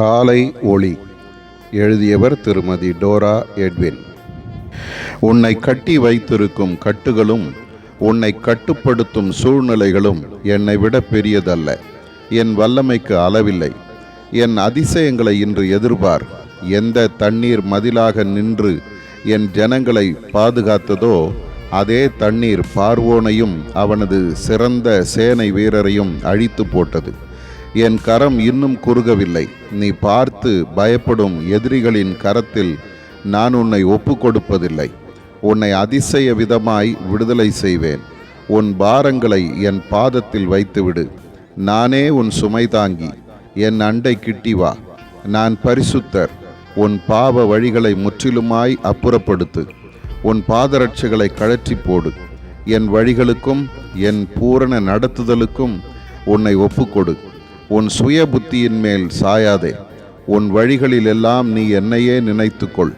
காலை ஒளி. எழுதியவர் திருமதி டோரா எட்வின். உன்னை கட்டி வைத்திருக்கும் கட்டுகளும் உன்னை கட்டுப்படுத்தும் சூழ்நிலைகளும் என்னை விட பெரியதல்ல. என் வல்லமைக்கு அளவில்லை. என் அதிசயங்களை இன்று எதிர்பார். எந்த தண்ணீர் மதிலாக நின்று என் ஜனங்களை பாதுகாத்ததோ அதே தண்ணீர் பார்வோனையும் அவனது சிறந்த சேனை வீரரையும் அழித்து போட்டது. என் கரம் இன்னும் குறுகவில்லை. நீ பார்த்து பயப்படும் எதிரிகளின் கரத்தில் நான் உன்னை ஒப்பு கொடுப்பதில்லை. உன்னை அதிசய விதமாய் விடுதலை செய்வேன். உன் பாரங்களை என் பாதத்தில் வைத்துவிடு. நானே உன் சுமை தாங்கி. என் அண்டை கிட்டி வா. நான் பரிசுத்தர். உன் பாவ வழிகளை முற்றிலுமாய் அப்புறப்படுத்து. உன் பாதரட்சைகளை கழற்றி போடு. என் வழிகளுக்கும் என் பூரண நடத்துதலுக்கும் உன்னை ஒப்புக்கொடு. உன் சுய புத்தியின் மேல் சாயாதே. உன் வழிகளில் எல்லாம் நீ என்னையே நினைத்துக்கொள்.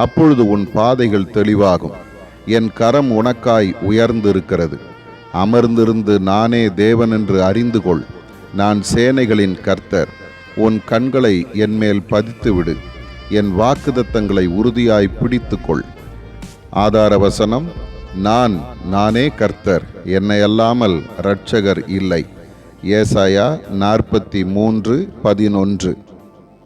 அப்பொழுது உன் பாதைகள் தெளிவாகும். என் கரம் உனக்காய் உயர்ந்திருக்கிறது. அமர்ந்திருந்து நானே தேவன் என்று அறிந்து கொள். நான் சேனைகளின் கர்த்தர். உன் கண்களை என் மேல் பதித்துவிடு. என் வாக்குத்தத்தங்களை உறுதியாய் பிடித்துக்கொள். ஆதார வசனம்: நானே கர்த்தர், என்னை அல்லாமல் இரட்சகர் இல்லை. ஏசாயா 43:11.